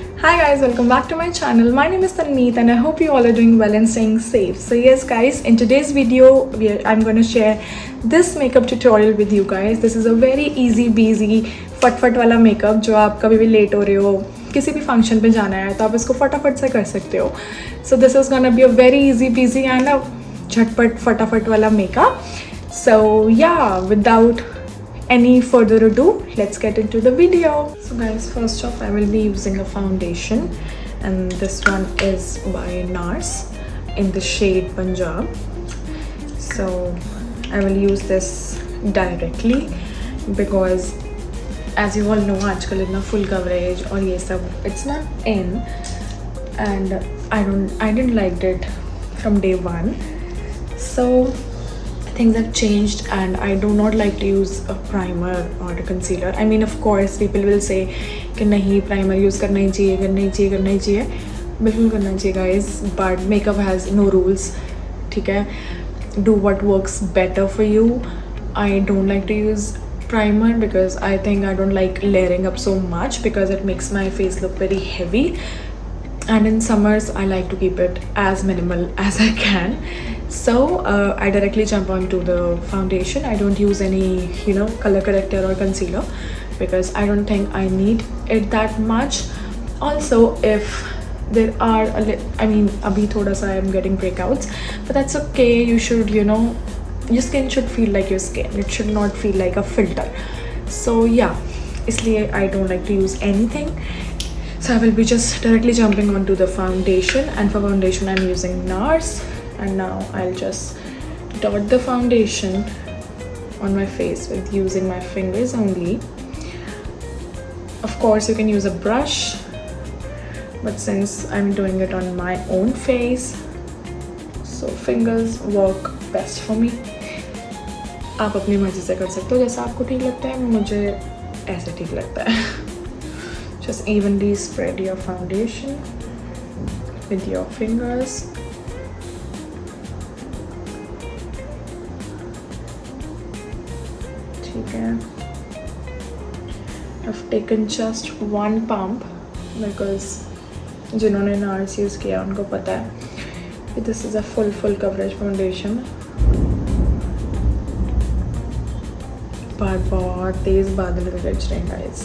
Hi guys, welcome back to my channel. My name is Tanmeet and I hope you all are doing well and staying safe. So yes guys, in today's video, I'm going to share this makeup tutorial with you guys. This is a very easy breezy फटफट वाला makeup जो आप कभी भी late हो रहे हो, किसी भी फंक्शन पे जाना है तो आप इसको फटाफट से कर सकते हो. So this is gonna be a very easy breezy and a झटपट फटाफट वाला makeup. So yeah, without any further ado, let's get into the video. So guys, first off I will be using a foundation and this one is by NARS in the shade Punjab. So I will use this directly because as you all know आजकल इतना full coverage और ये सब it's not in and I didn't like it from day one. So things have changed and I do not like to use a primer or a concealer. I mean of course people will say कि नहीं primer use करना ही चाहिए बिल्कुल करना चाहिए guys, but makeup has no rules. ठीक है, do what works better for you. I don't like to use primer because I think I don't like layering up so much because it makes my face look very heavy, and in summers I like to keep it as minimal as I can. So I directly jump onto the foundation. I don't use any color corrector or concealer because I don't think I need it that much. Also if there are abhi thoda sa I am getting breakouts, but that's okay. You should your skin should feel like your skin. It should not feel like a filter. So yeah, isliye I don't like to use anything. So I will be just directly jumping onto the foundation, and for foundation I'm using NARS. And now I'll just dot the foundation on my face with using my fingers only. Of course you can use a brush, but since I'm doing it on my own face, so fingers work best for me. आप अपनी मर्जी से कर सकते हो, जैसा आपको ठीक लगता है. मुझे ऐसे ठीक लगता है. Just evenly spread your foundation with your fingers. I've taken just one pump because जिन्होंने NARS यूज़ किया उनको पता है कि this is a full coverage foundation. but बहुत तेज़ बादल गरज रहे हैं guys,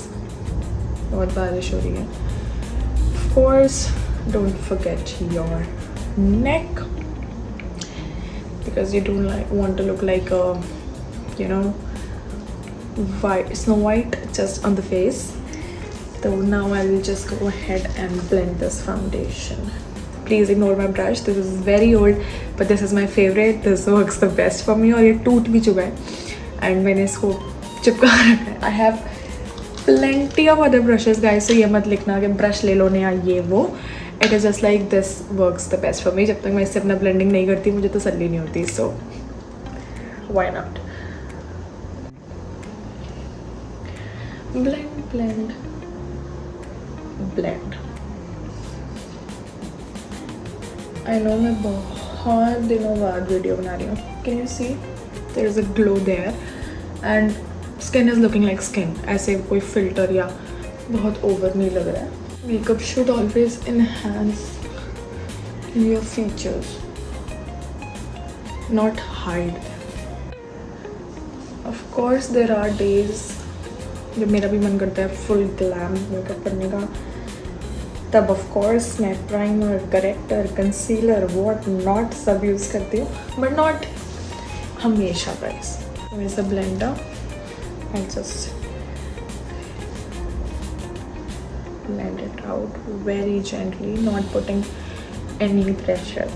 बहुत बारिश हो रही है. Of course don't forget your neck because you don't want to look like a Snow White just on the face. So now I will just go ahead and blend this foundation. Please ignore my brush. This is very old, but this is my favorite. This works the best for me. और ये टूट भी चुका है and मैंने इसको चिपका रखा है. I have plenty of other brushes guys, so ये मत लिखना कि brush ले लो नया ये वो. It is just like this works the best for me. जब तक मैं इससे अपना blending नहीं करती मुझे तसल्ली नहीं होती. So why not? blend. I know मैं बहुत दिनों बाद वीडियो बना रही हूँ. Can you see? There is a glow there and skin is looking like skin. ऐसे कोई filter या बहुत over नहीं लग रहा है. Makeup should always enhance your features, not hide. Of course there are days जब मेरा भी मन करता है फुल ग्लैम मेकअप करने का, तब ऑफ कोर्स मैं primer, character, concealer, what not सब यूज़ करती हूँ, बट नॉट हमेशा गाइस. वैसे blender I just blend it out very gently, not putting any pressure.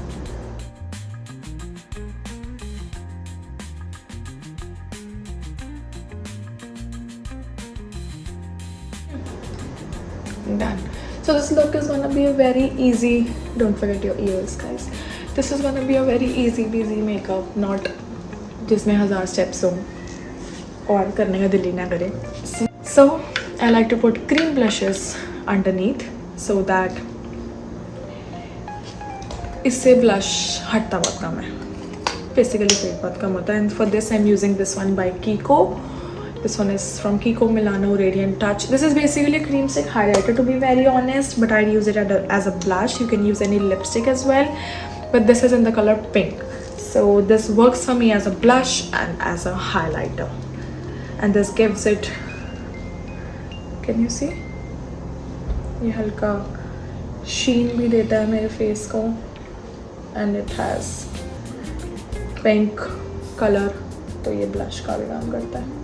Done. So this look is gonna be a very easy, don't forget your ears guys. This is gonna be a very easy busy makeup, not जिसमें 1000 steps हो और करने का दिल ही ना करे. So I like to put cream blushes underneath so that इससे blush हटता बहुत कम है. Basically फेड बहुत कम होता है. And for this I'm using this one by Kiko. This one is from Kiko Milano Radiant Touch. This is basically a cream stick highlighter, to be very honest, but I'd use it as a blush. You can use any lipstick as well, but this is in the color pink. So this works for me as a blush and as a highlighter. And this gives it, can you see? ये हल्का sheen भी देता है मेरे face को. And it has pink color, तो ये blush का भी काम करता है.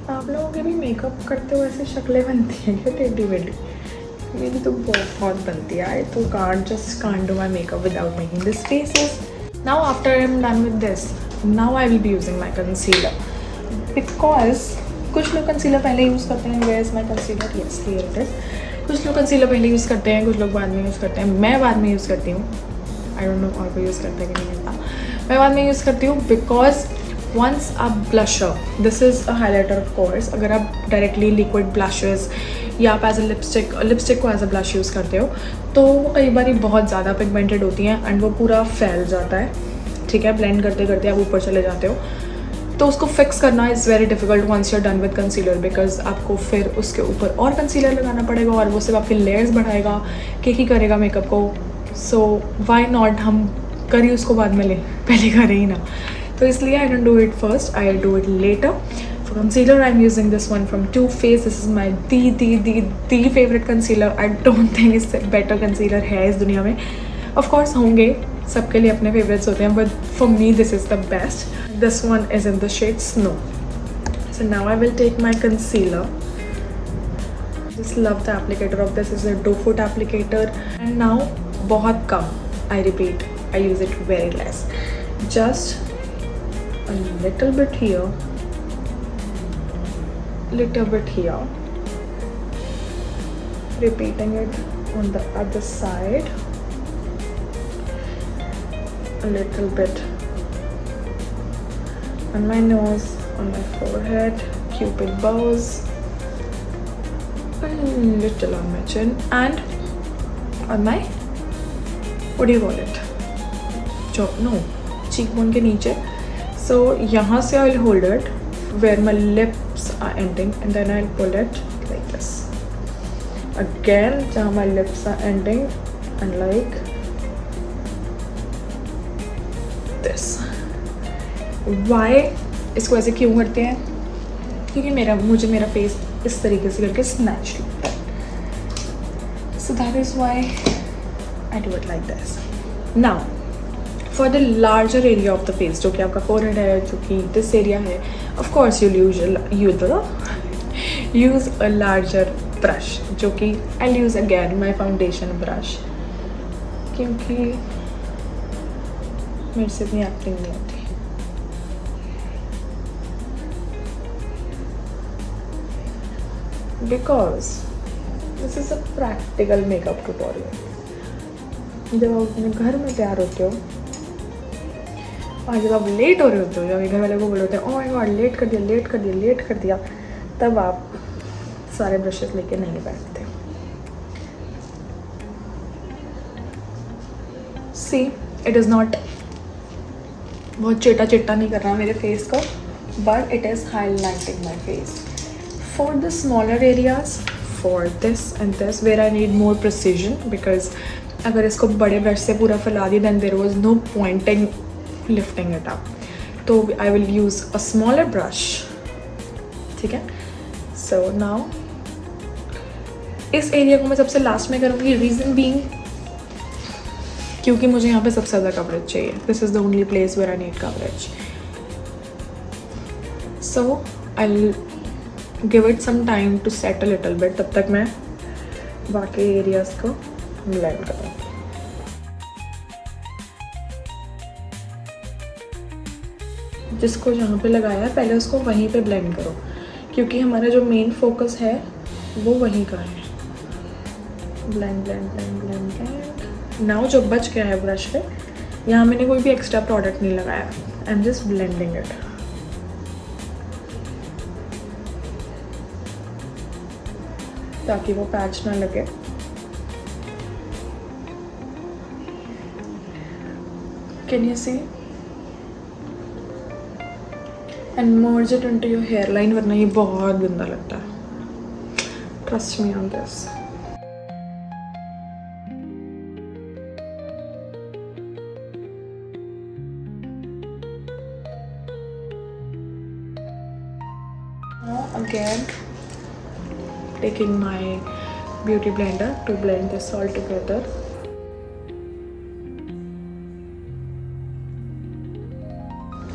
आप लोगों के भी मेकअप करते हुए ऐसी शक्लें बनती हैं क्या टेढ़ी मेढ़ी? मेरी तो बहुत बनती है. आई तो can't do my makeup without making these faces. Now after I'm done with this, now I will be using my concealer, because कुछ लोग कंसीलर पहले यूज़ करते हैं. Where is my concealer? Yes, here it is. कुछ लोग concealer पहले use करते हैं, कुछ लोग बाद में यूज़ करते हैं. मैं बाद में यूज़ करती हूँ. I don't know और कोई यूज़ करता है कि नहीं करता. मैं बाद में यूज़ करती हूँ because once a blusher, this is a highlighter of course. अगर आप डायरेक्टली लिक्विड ब्लशेस या आप एज अ लिपस्टिक को एज अ ब्लश यूज़ करते हो तो कई बार बहुत ज़्यादा पिगमेंटेड होती हैं एंड वो पूरा फैल जाता है. ठीक है, ब्लेंड करते करते आप ऊपर चले जाते हो, तो उसको फिक्स करना is very difficult once you are done with concealer, because आपको फिर उसके ऊपर और कंसीलर लगाना पड़ेगा और वो सिर्फ आपके लेयर्स बढ़ाएगा, केक ही करेगा मेकअप को. सो वाई नॉट हम करिए उसको बाद में लें, पहले करें ही ना. तो इसलिए I don't do it first, I do it later. For concealer I am using this one from Too Faced. This is my the favourite concealer. I don't think इससे बेटर कंसीलर है इस दुनिया में. ऑफकोर्स होंगे, सबके लिए अपने favourites होते हैं, but for me this is the best. This one is in the shade Snow. So now I will take my concealer. Just love the applicator of this. Is a doe foot applicator, and now बहुत कम. I repeat, I use it very less. Just a little bit here, little bit here, repeating it on the other side, a little bit on my nose, on my forehead, cupid bows, a little on my chin, and on my, what do you call it, cheekbone के नीचे. So यहाँ से I'll hold it where my lips are ending, and then I'll pull it like this. Again, जहाँ my lips are ending, and like this. Why इसको ऐसे क्यों करते हैं? क्योंकि मुझे मेरा फेस इस तरीके से करके स्नैच लगता है. So that is why I do it like this. Now for the larger area of the face, जो कि आपका forehead है, जो कि this area है, of course you'll use a larger brush, जो कि I'll use again my foundation brush, क्योंकि मेरे से इतनी एक्टिंग नहीं होती. Because this is a practical makeup tutorial. जब आप अपने घर में तैयार होते हो और जब आप लेट हो रहे होते हो, जब घर वाले को बोल होते हैं ओह माय गॉड लेट कर दिया, तब आप सारे ब्रशेस लेके नहीं बैठते. सी इट इज़ नॉट बहुत चिट्टा नहीं कर रहा मेरे फेस को, but it is highlighting my face. For the smaller areas, for this and this where I need more precision, because अगर इसको बड़े ब्रश से पूरा फैला दी then there was no point in lifting it up. तो I will use a smaller brush. ठीक है, सो नाउ इस एरिया को मैं सबसे लास्ट में करूँगी. रीज़न बीइंग क्योंकि मुझे यहाँ पे सबसे ज़्यादा कवरेज चाहिए. This is the only place where I need coverage. So I will give it some time to set a little bit. तब तक मैं बाकी एरियाज को ब्लेंड करूँ. जिसको जहाँ पे लगाया है पहले उसको वहीं पे ब्लेंड करो, क्योंकि हमारा जो मेन फोकस है वो वहीं का है. Blend blend blend blend blend. Now जो बच गया है ब्रश पे, यहाँ मैंने कोई भी एक्स्ट्रा प्रोडक्ट नहीं लगाया. I am just blending it. ताकि वो पैच ना लगे. Can you see? And merge it into your hairline, वरना ये बहुत गंदा लगता है. Trust me on this. Now again, taking my beauty blender to blend this all together.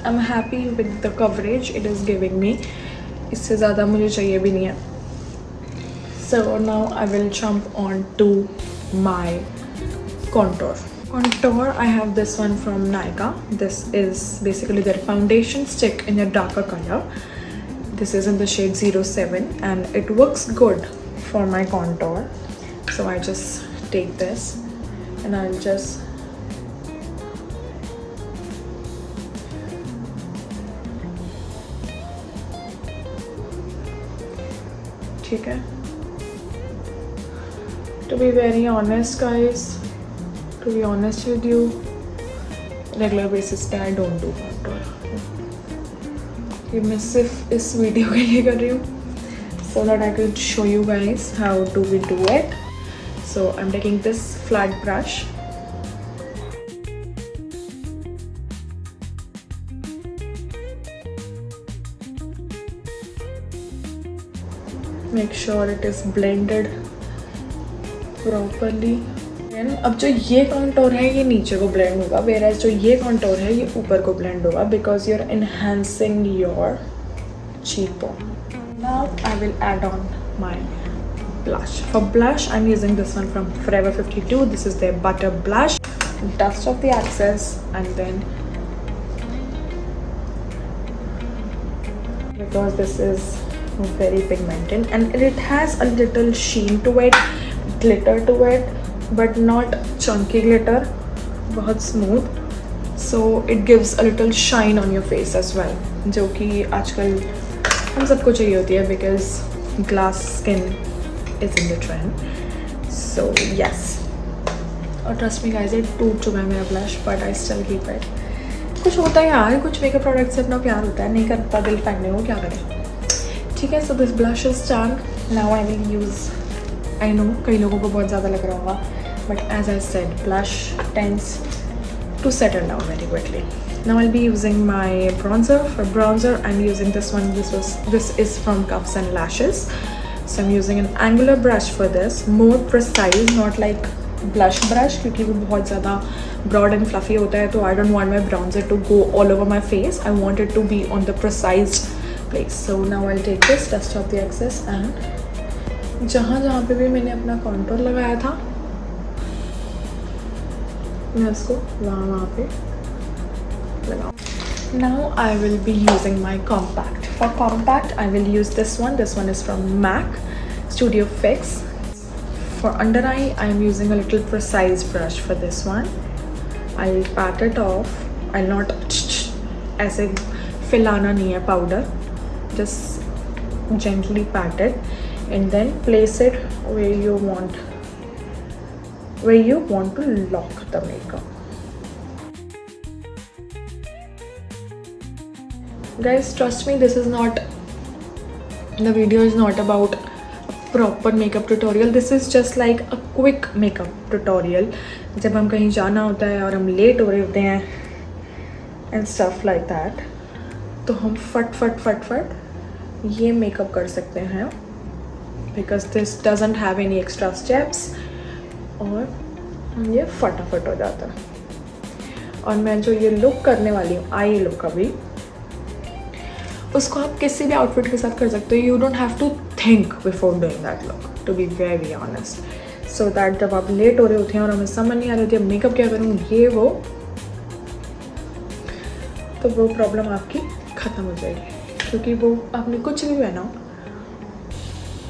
I'm happy with the coverage it is giving me. इससे ज़्यादा मुझे चाहिए भी नहीं है. So now I will jump on to my contour. Contour, I have this one from Nykaa. This is basically their foundation stick in a darker color. This is in the shade 07 and it works good for my contour. So I just take this and I'll just ठीक है. To be very honest guys, to be honest with you, regular basis पे I don't do contour. ये मैं सिर्फ इस video के लिए कर रही हूँ so that I could show you guys how do we do it. So I'm taking this flat brush. Make sure it is blended properly. अब जो ये कॉन्टोर है ये नीचे को ब्लेंड होगा, whereas जो ये कॉन्टोर है ये ऊपर को ब्लेंड होगा because you're enhancing your cheekbone. Now I will add on my blush. For blush I'm using this one from Forever 52. This is their butter blush. Dust off the excess and then, because this is very pigmented and it has a little sheen to it, glitter to it, but not chunky glitter, बहुत smooth, so it gives a little shine on your face as well, जो कि आजकल हम सबको चाहिए होती है because glass skin is in the trend. So yes, और trust me guys, ये टूट चुका है मेरा blush but I still keep it. कुछ होता है यार, कुछ मेकअप प्रोडक्ट से अपना प्यार होता है, नहीं करता दिल फेंकने को, क्या करें. ठीक है. So this blush is done. Now I will use, I know कई लोगों को बहुत ज़्यादा लग रहा होगा, but as I said, blush tends to settle down very quickly. Now I'll be using my bronzer. For bronzer I'm using this one. This is from Cuffs and Lashes. So I'm using an angular brush for this, more precise, not like blush brush क्योंकि वो बहुत ज़्यादा broad and fluffy होता है, तो I don't want my bronzer to go all over my face. I want it to be on the precise place. So now I'll take this, dust off the excess and जहाँ पे भी मैंने अपना contour लगाया था मैं उसको वहाँ पे लगाऊँ. Now I will be using my compact. For compact I will use this one. This one is from MAC Studio Fix. For under eye I am using a little precise brush for this one. I'll pat it off. I'll not ऐसे फैलाना नहीं है powder. Just gently pat it and then place it where you want to lock the makeup. Guys, trust me, this is not, the video is not about a proper makeup tutorial. This is just like a quick makeup tutorial. जब हम कहीं जाना होता है और हम late हो रहे होते हैं and stuff like that, तो हम फट ये मेकअप कर सकते हैं because this doesn't have any extra steps और ये फटाफट हो जाता है. और मैं जो ये लुक करने वाली हूँ, आई लुक, अभी उसको आप किसी भी आउटफिट के साथ कर सकते हो. You don't have to think before doing that look, to be very honest, so that जब आप लेट हो रहे होते हैं और हमें समझ नहीं आ रही होती है मेकअप क्या करूँ ये वो, तो वो प्रॉब्लम आपकी ख़त्म हो जाएगी. क्योंकि वो आपने कुछ भी पहना हो,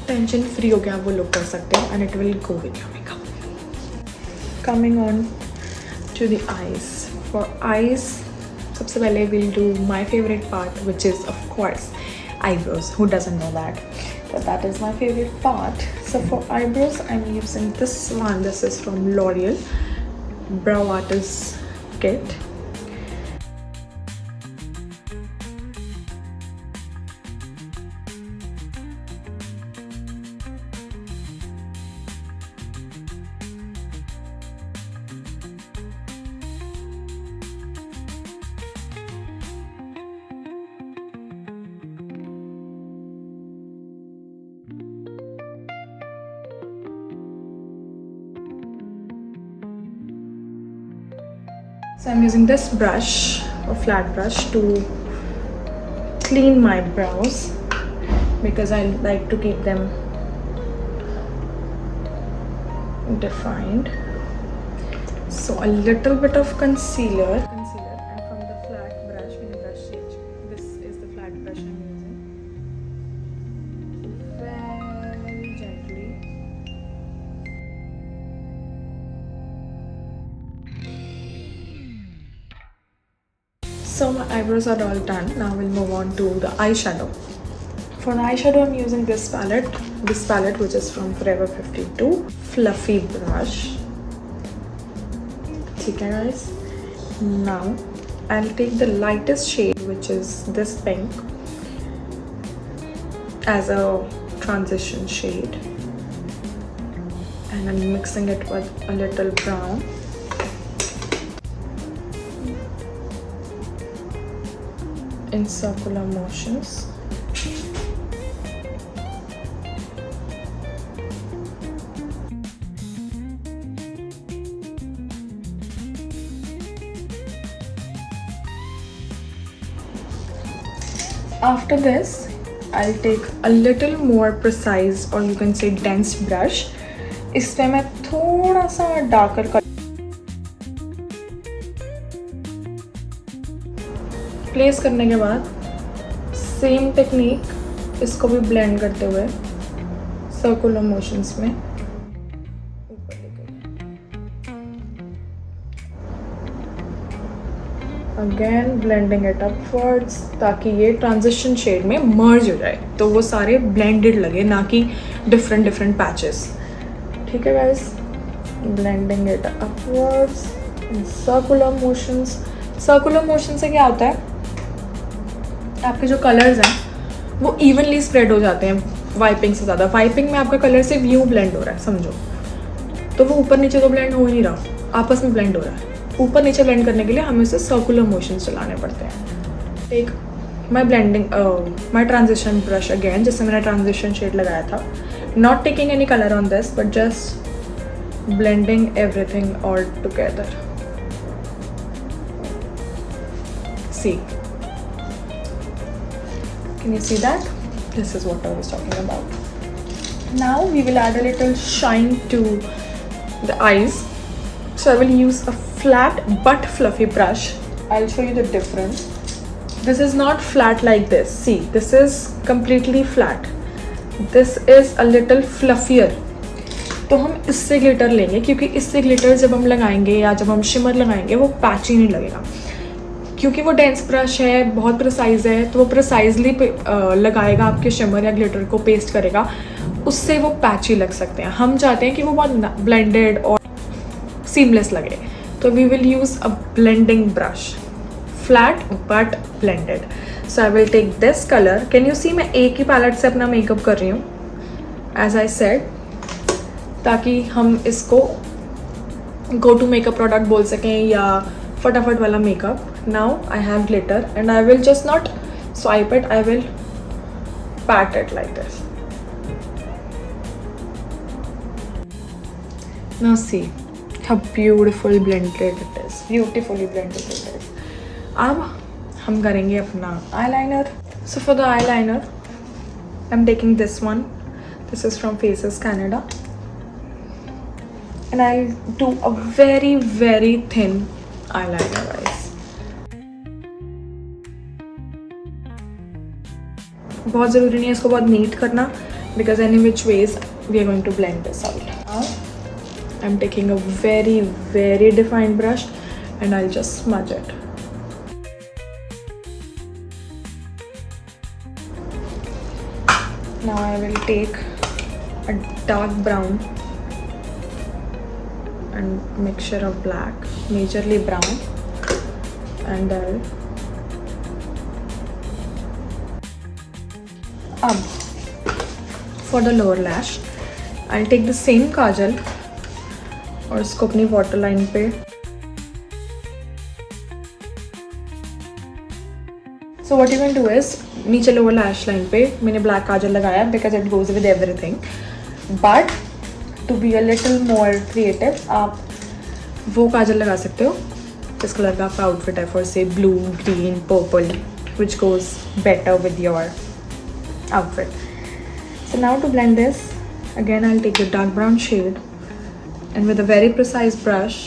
टेंशन फ्री हो गया आप वो लुक कर सकते हैं and it will go with your makeup. Coming on to the eyes. For eyes सबसे पहले will do my favourite part which is of course eyebrows. Who doesn't know that? But that is my favorite part. So for eyebrows I'm using this one. This is from L'Oreal Brow Artist Kit. So I'm using this brush, a flat brush, to clean my brows because I like to keep them defined. So a little bit of concealer, and from the flat brush, मैंने brush change. This is the flat brush I'm using. Very gently. So my eyebrows are all done. Now we'll move on to the eyeshadow. For the eyeshadow, I'm using this palette which is from Forever 52, fluffy brush. Okay guys, now I'll take the lightest shade, which is this pink, as a transition shade, and I'm mixing it with a little brown. In circular motions. After this, I'll take a little more precise, or you can say dense brush. इसमें मैं थोड़ा सा darker color place करने के बाद same technique इसको भी blend करते हुए सर्कुलर मोशंस में ऊपर लेके अगेन ब्लेंडिंग इट अपवर्ड्स, ताकि ये ट्रांजिशन शेड में मर्ज हो जाए, तो वो सारे ब्लेंडेड लगे, ना कि डिफरेंट पैचेस. ठीक है guys, blending it upwards, circular motion से क्या होता है, आपके जो कलर्स हैं वो इवनली स्प्रेड हो जाते हैं वाइपिंग से ज़्यादा. वाइपिंग में आपका कलर सिर्फ यूँ ब्लेंड हो रहा है समझो, तो वो ऊपर नीचे तो ब्लेंड हो ही नहीं रहा, आपस में ब्लेंड हो रहा है. ऊपर नीचे ब्लेंड करने के लिए हमें उसे सर्कुलर मोशन चलाने पड़ते हैं. Take my transition brush again, जिससे मैंने ट्रांजिशन शेड लगाया था. Not taking any colour on this, but just blending everything all together. See, can you see that? This is what I was talking about. Now we will add a little shine to the eyes. So I will use a flat but fluffy brush. I'll show you the difference. This is not flat like this. See, this is completely flat. This is a little fluffier. तो हम इससे glitter लेंगे, क्योंकि इससे glitter जब हम लगाएंगे या जब हम शिमर लगाएंगे वो पैची नहीं लगेगा. क्योंकि वो डेंस ब्रश है, बहुत प्रिसाइज है, तो वो प्रिसाइजली लगाएगा आपके शिमर या ग्लिटर को, पेस्ट करेगा, उससे वो पैची लग सकते हैं. हम चाहते हैं कि वो बहुत ब्लेंडेड और सीमलेस लगे, तो we will use a blending brush, flat but blended. So I will take this colour. Can you see, मैं एक ही पैलेट से अपना मेकअप कर रही हूँ, एज आई सेड, ताकि हम इसको गो टू मेकअप प्रोडक्ट बोल सकें या फटाफट वाला makeup. Now I have glitter and I will just not swipe it, I will pat it like this. Now see how beautiful blended it is, beautifully blended it is. अब हम करेंगे अपना eyeliner. So for the eyeliner, I'm taking this one. This is from Faces Canada, and I'll do a very thin eyeliner, guys. बहुत ज़रूरी नहीं है इसको बहुत नीट करना, because any which ways we are going to blend this out. Now I'm taking a very defined brush and I'll just smudge it. Now I will take a dark brown and mixture of black, majorly brown, and I'll for the lower lash I'll take the same काजल और इसको अपनी water line पे. So what you can do is, नीचे lower lash line पे मैंने black काजल लगाया because it goes with everything, but to be a little more creative आप वो काजल लगा सकते हो किस कलर का आपका आउटफिट है, फॉर से blue, green, purple, which goes better with your outfit. So now to blend this, again I'll take the dark brown shade and with a very precise brush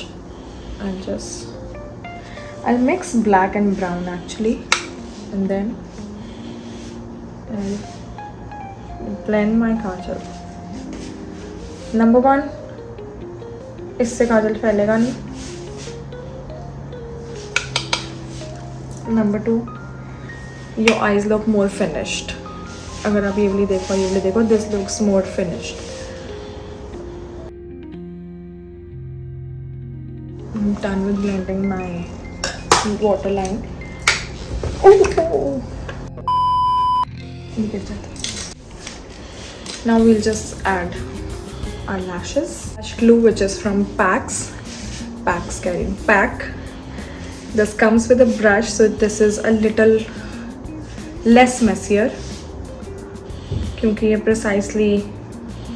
I'll mix black and brown actually, and then I'll blend my kajal. Number 1, इससे काजल फैलेगा नहीं. Number 2, your eyes look more finished. अगर आप ये वाली देखो, this looks more finished. Done with blending my waterline. Now we'll just add our lashes. Lash glue, which is from PAX. This comes with a brush, so this is a little less messier. क्योंकि ये precisely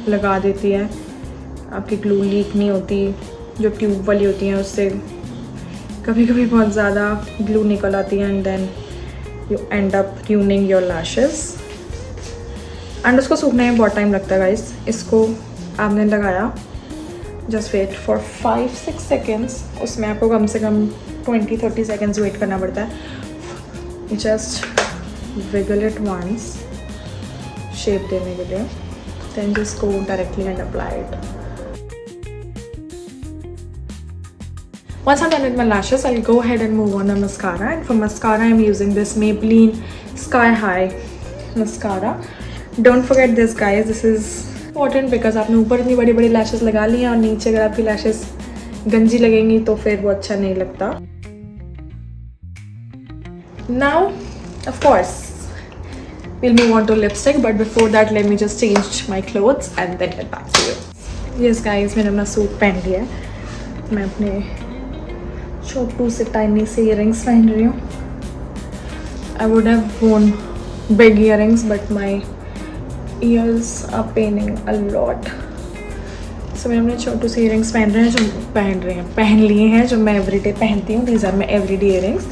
लगा देती है, आपकी glue leak नहीं होती. जो tube वाली होती हैं उससे कभी कभी बहुत ज़्यादा ग्लू निकल आती है, and then you end up tuning your lashes. And उसको सूखने में बहुत टाइम लगता है गाइस. इसको आपने लगाया, जस्ट वेट फॉर 5-6 सेकेंड्स. उसमें आपको कम से कम 20-30 सेकेंड्स वेट करना पड़ता है. Just wiggle it once, shape देने के लिए, then just go directly and apply it. Once I'm done with my lashes, I'll go ahead and move on to mascara. And for mascara, I'm using this Maybelline Sky High mascara. Don't forget this, guys. This is important because आपने ऊपर इतनी बड़ी बड़ी lashes लगा ली हैं और नीचे अगर आपकी lashes गंजी लगेंगी तो फिर वो अच्छा नहीं लगता. Now, of course, we'll move on to lipstick, but before that let me just change my clothes and then get back to you. Yes guys, मैंने अपना सूट पहन लिया है. मैं अपने छोटू से टाइनी से इयरिंग्स पहन रही हूँ. I would have worn big earrings but my ears are paining a lot. So मैंने अपने छोटू से इयरिंग्स पहन लिए हैं जो मैं एवरीडे पहनती हूँ. These are my everyday earrings.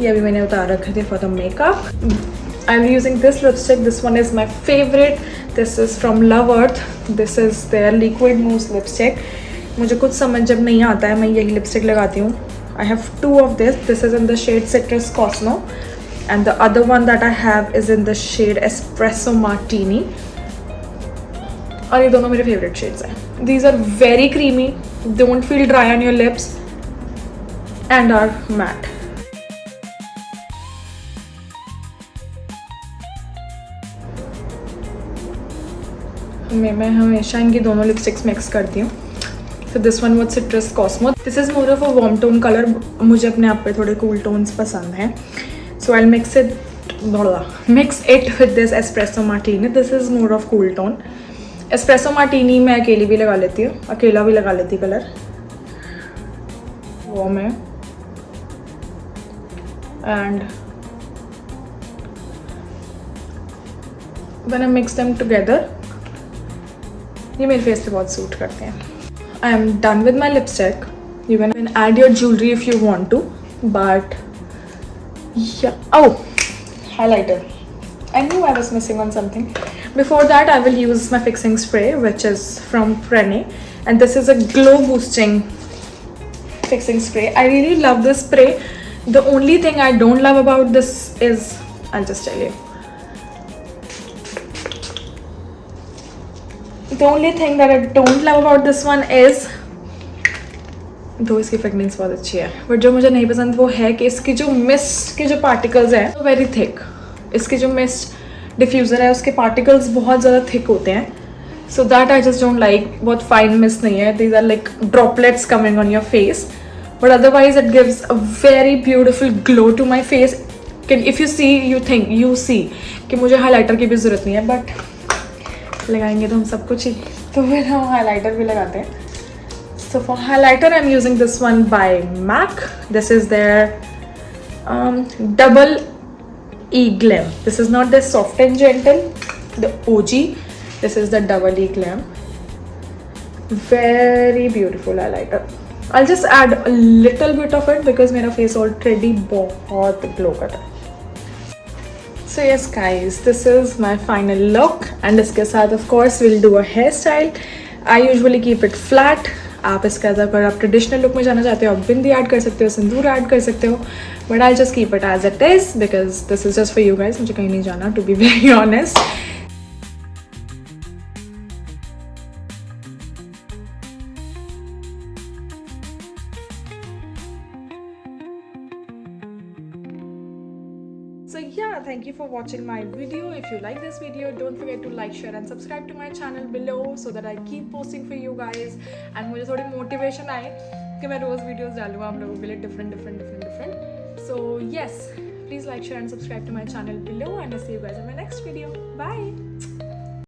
ये अभी मैंने उतार रखे थे for the makeup. I'm using this lipstick. This one is my favorite. This is from Love Earth. This is their liquid mousse lipstick. मुझे कुछ समझ जब नहीं आता है मैं यही लिपस्टिक लगाती हूँ. I have 2 of this. This is in the shade Citrus Cosmo, and the other one that I have is in the shade Espresso Martini. और ये दोनों मेरे favorite shades हैं. These are very creamy, don't feel dry on your lips, and are matte. मैं हमेशा इनकी दोनों lipsticks mix करती हूँ. So this one was Citrus Cosmo. This is more of a warm tone color. मुझे अपने आप पे थोड़े cool tones पसंद हैं. So I'll mix it with this Espresso Martini. This is more of cool tone. Espresso Martini मैं अकेली भी लगा लेती हूँ, अकेला भी लगा लेती कलर वो मैं. And when I mix them together, ये मेरे फेस पे बहुत सूट करते हैं. I am done with my lipstick. You can add your jewelry if you want to, but yeah. Oh, highlighter. I knew I was missing on something. Before that, I will use my fixing spray, which is from Prene, and this is a glow boosting fixing spray. I really love this spray. The only thing I don't love about this is, I'll just tell you. The only thing that I don't love about this one is, दो इसकी fragrance बहुत अच्छी है, but जो मुझे नहीं पसंद वो है कि इसकी जो मिस्ट के जो पार्टिकल्स हैं वो वेरी थिक. इसकी जो मिस्ट डिफ्यूज़र है उसके पार्टिकल्स बहुत ज़्यादा थिक होते हैं. So that I just don't like. बहुत फाइन मिस्ट नहीं है. These are like droplets coming on your face, but otherwise it gives a very beautiful glow to my face. If you see you see कि मुझे highlighter की भी ज़रूरत नहीं है, बट लगाएंगे तो हम सब कुछ ही, तो फिर हम हाईलाइटर भी लगाते हैं. So for highlighter, I'm using this one by MAC. This is their Double E Glam. This is not the Soft and Gentle, the OG. This is the Double E Glam. Very beautiful highlighter. I'll just add a little bit of it because मेरा face already बहुत glow कर रहा है. So yes guys, this is my final look and इसके साथ of course we'll do a hairstyle. I usually keep it flat. आप इसके साथ अगर आप ट्रेडिशनल लुक में जाना चाहते हो आप बिंदी ऐड कर सकते हो, सिंदूर ऐड कर सकते हो, but I just keep it as it is because this is just for you guys. मुझे कहीं नहीं जाना to be very honest. So yeah, thank you for watching my video. If you like this video, don't forget to like, share and subscribe to my channel below so that I keep posting for you guys. And मुझे थोड़ी motivation आए कि मैं रोज़ videos डालूँ आप लोगों के लिए different. So yes, please like, share and subscribe to my channel below and I'll see you guys in my next video. Bye.